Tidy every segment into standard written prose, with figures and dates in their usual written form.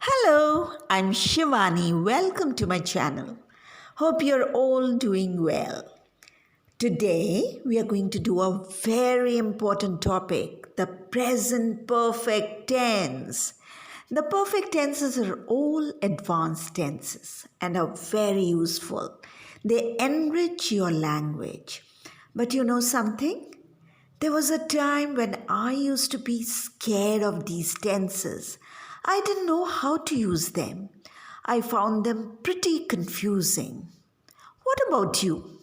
Hello, I'm Shivani. Welcome to my channel. Hope you're all doing well. Today, we are going to do a very important topic, the present perfect tense. The perfect tenses are all advanced tenses and are very useful. They enrich your language. But you know something? There was a time when I used to be scared of these tenses. I didn't know how to use them. I found them pretty confusing. What about you?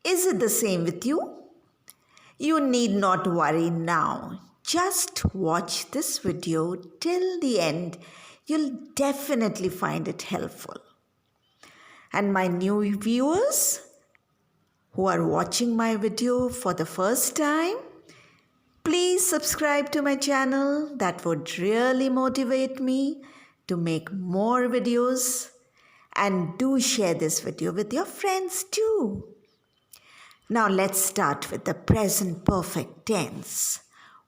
Is it the same with you? You need not worry now. Just watch this video till the end. You'll definitely find it helpful. And my new viewers who are watching my video for the first time, please subscribe to my channel. That would really motivate me to make more videos. And do share this video with your friends too. Now let's start with the present perfect tense.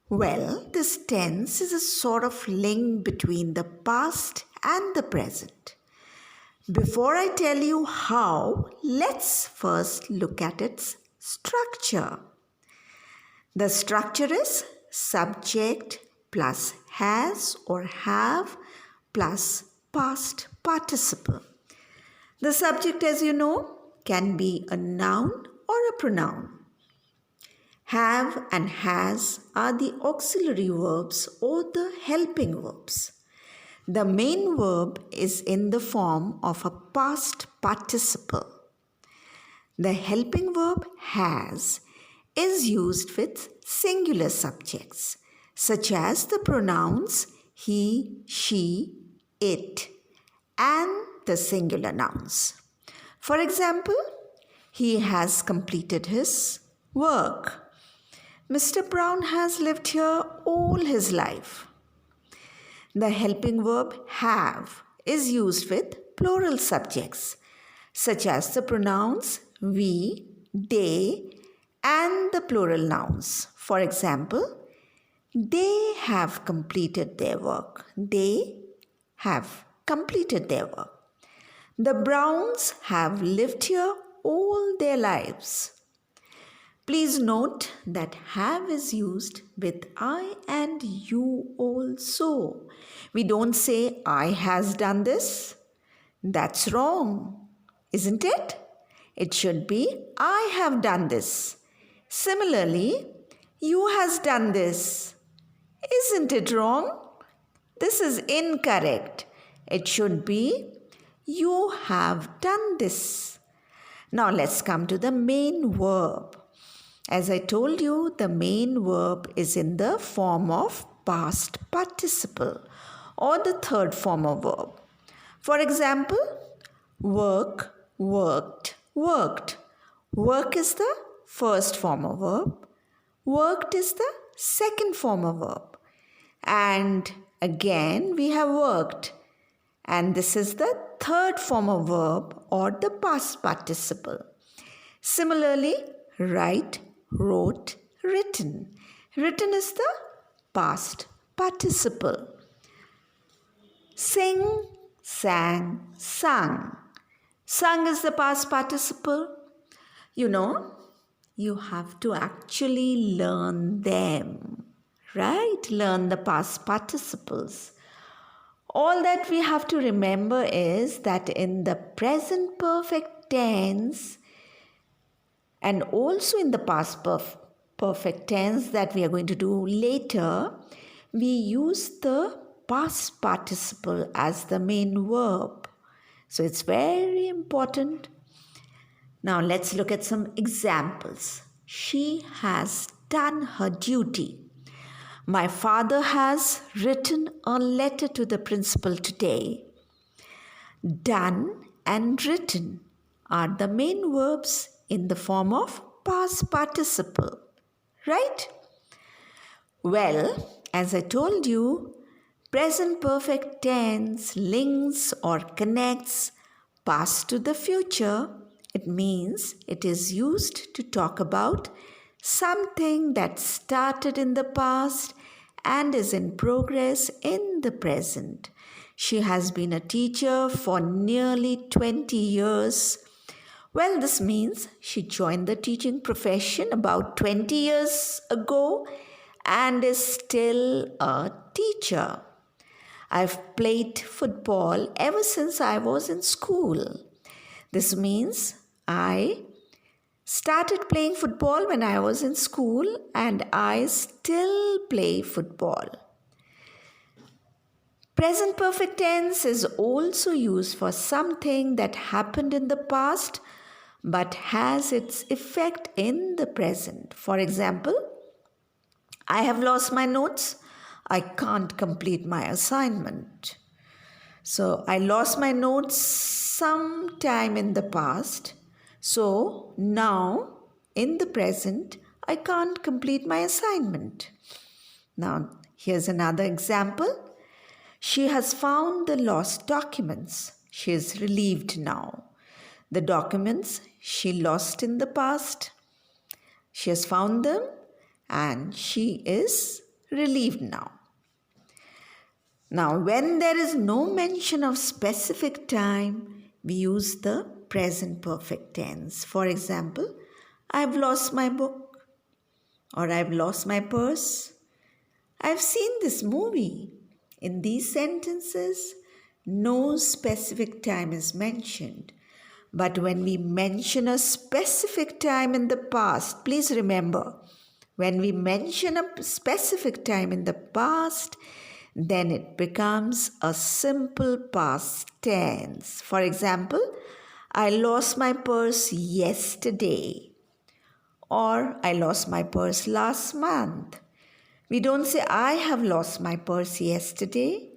Well, this tense is a sort of link between the past and the present. Before I tell you how, let's first look at its structure. The structure is subject plus has or have plus past participle. The subject, as you know, can be a noun or a pronoun. Have and has are the auxiliary verbs or the helping verbs. The main verb is in the form of a past participle. The helping verb has is used with singular subjects such as the pronouns he, she, it, and the singular nouns. For example, he has completed his work. Mr. Brown has lived here all his life. The helping verb have is used with plural subjects such as the pronouns we, they, and the plural nouns. For example, they have completed their work. They have completed their work. The Browns have lived here all their lives. Please note that have is used with I and you also. We don't say I has done this. That's wrong, isn't it? It should be I have done this. Similarly, you has done this. Isn't it wrong? This is incorrect. It should be you have done this. Now let's come to the main verb. As I told you, the main verb is in the form of past participle or the third form of verb. For example, work, worked, worked. Work is the first form of verb. Worked is the second form of verb. And again, we have worked. And this is the third form of verb or the past participle. Similarly, write, wrote, written. Written is the past participle. Sing, sang, sung. Sung is the past participle. You know, you have to actually learn them, right? Learn the past participles. All that we have to remember is that in the present perfect tense and also in the past perfect tense that we are going to do later, we use the past participle as the main verb. So it's very important. Now let's look at some examples. She has done her duty. My father has written a letter to the principal today. Done and written are the main verbs in the form of past participle, right? Well, as I told you, present perfect tense links or connects past to the future. It means it is used to talk about something that started in the past and is in progress in the present. She has been a teacher for nearly 20 years. Well, this means she joined the teaching profession about 20 years ago and is still a teacher. I've played football ever since I was in school. This means I started playing football when I was in school and I still play football. Present perfect tense is also used for something that happened in the past but has its effect in the present. For example, I have lost my notes. I can't complete my assignment. So I lost my notes sometime in the past. So now in the present, I can't complete my assignment. Now here's another example. She has found the lost documents. She is relieved now. The documents she lost in the past, she has found them and she is relieved now. Now, when there is no mention of specific time, we use the present perfect tense. For example, I've lost my book or I've lost my purse. I've seen this movie. In these sentences, no specific time is mentioned. But when we mention a specific time in the past, please remember, when we mention a specific time in the past, then it becomes a simple past tense. For example, I lost my purse yesterday, or I lost my purse last month. We don't say I have lost my purse yesterday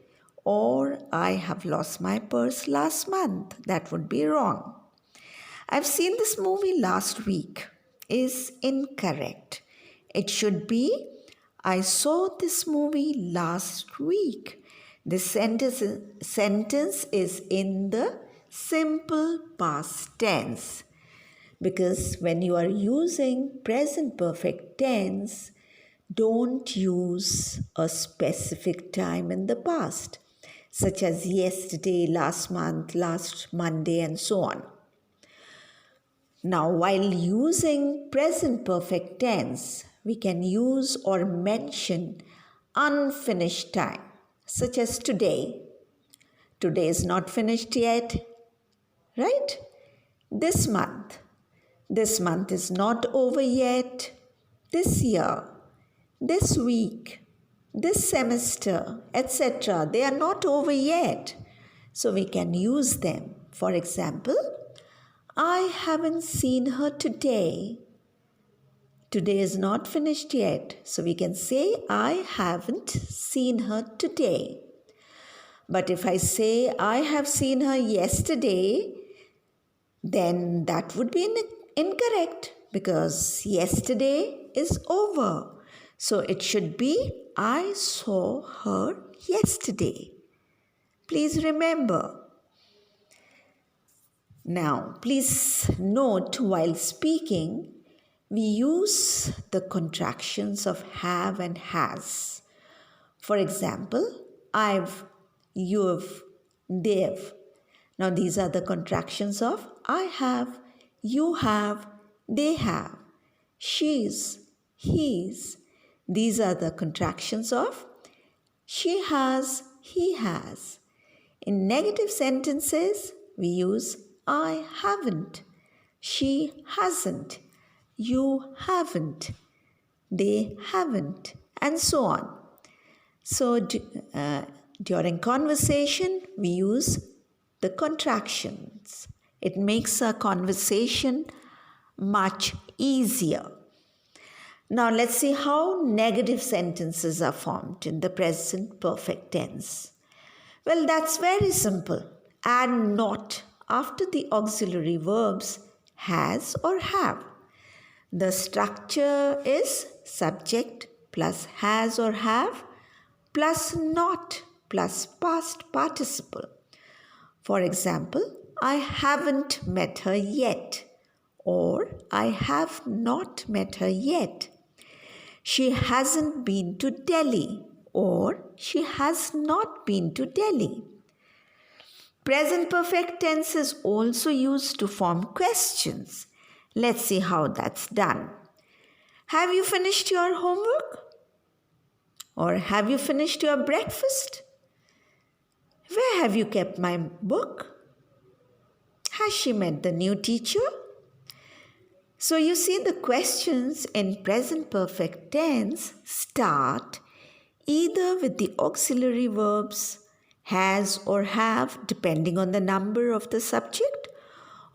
or I have lost my purse last month. That would be wrong. I've seen this movie last week is incorrect. It should be I saw this movie last week. This sentence is in the simple past tense because when you are using present perfect tense, don't use a specific time in the past, such as yesterday, last month, last Monday, and so on. Now, while using present perfect tense, we can use or mention unfinished time, such as today. Today is not finished yet, right? This month is not over yet. This year, this week, this semester, etc. They are not over yet. So we can use them. For example, I haven't seen her today. Today is not finished yet. So we can say I haven't seen her today. But if I say I have seen her yesterday, then that would be incorrect because yesterday is over. So it should be I saw her yesterday. Please remember. Now, please note while speaking, we use the contractions of have and has. For example, I've, you've, they've. Now, these are the contractions of I have, you have, they have, she's, he's. These are the contractions of she has, he has. In negative sentences, we use I haven't, she hasn't, you haven't, they haven't, and so on. So during conversation, we use the contractions. It makes our conversation much easier. Now let's see how negative sentences are formed in the present perfect tense. Well, that's very simple. Add not after the auxiliary verbs has or have. The structure is subject plus has or have plus not plus past participle. For example, I haven't met her yet, or I have not met her yet. She hasn't been to Delhi, or she has not been to Delhi. Present perfect tense is also used to form questions. Let's see how that's done. Have you finished your homework? Or have you finished your breakfast? Where have you kept my book? Has she met the new teacher? So you see, the questions in present perfect tense start either with the auxiliary verbs has or have, depending on the number of the subject,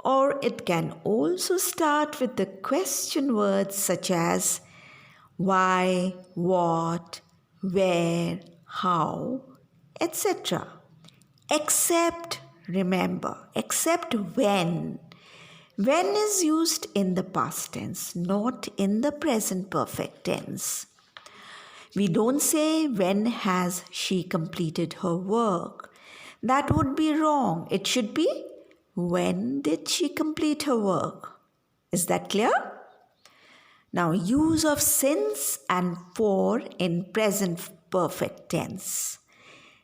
or it can also start with the question words such as why, what, where, how, etc. Except, remember, except when. When is used in the past tense, not in the present perfect tense. We don't say when has she completed her work. That would be wrong. It should be when did she complete her work. Is that clear? Now, use of since and for in present perfect tense.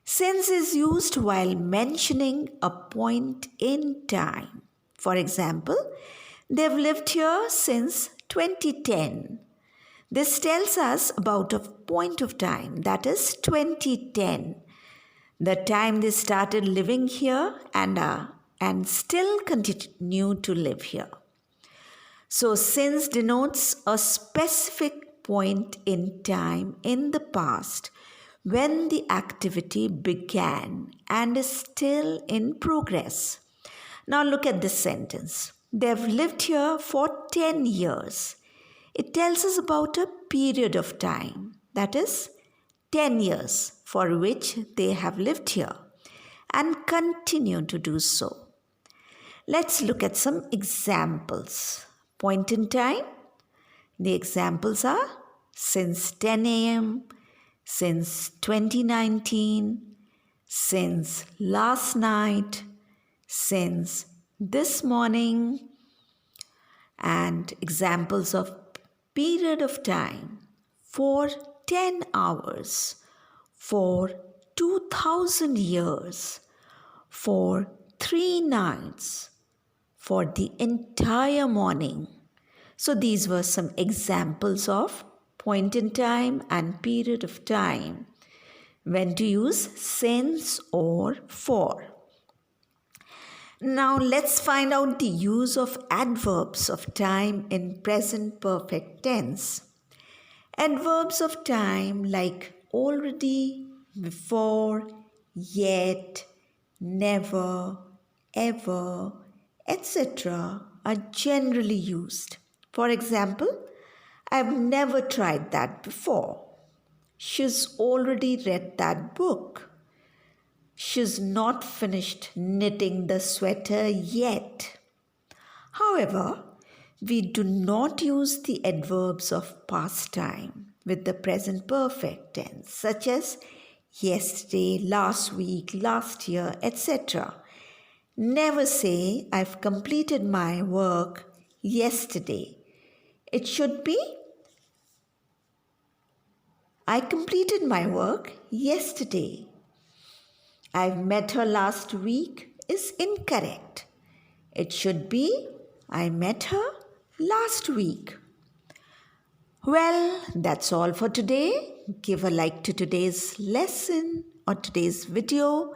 Since is used while mentioning a point in time. For example, they've lived here since 2010. This tells us about a point of time, that is 2010, the time they started living here and still continue to live here. So since denotes a specific point in time in the past when the activity began and is still in progress. Now look at this sentence. They've lived here for 10 years. It tells us about a period of time, that is 10 years, for which they have lived here and continue to do so. Let's look at some examples. Point in time. The examples are since 10 a.m., since 2019, since last night, since this morning, and examples of period of time for 10 hours, for 2000 years, for 3 nights, for the entire morning. So these were some examples of point in time and period of time when to use since or for. Now let's find out the use of adverbs of time in present perfect tense. Adverbs of time like already, before, yet, never, ever, etc. are generally used. For example, I've never tried that before. She's already read that book. She's not finished knitting the sweater yet. However, we do not use the adverbs of past time with the present perfect tense, such as yesterday, last week, last year, etc. Never say, I've completed my work yesterday. It should be, I completed my work yesterday. I've met her last week is incorrect. It should be, I met her last week. Well, that's all for today. Give a like to today's lesson or today's video.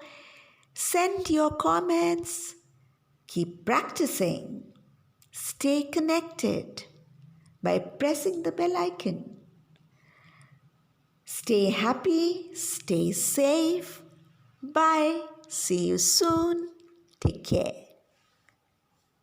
Send your comments. Keep practicing. Stay connected by pressing the bell icon. Stay happy, stay safe. Bye. See you soon. Take care.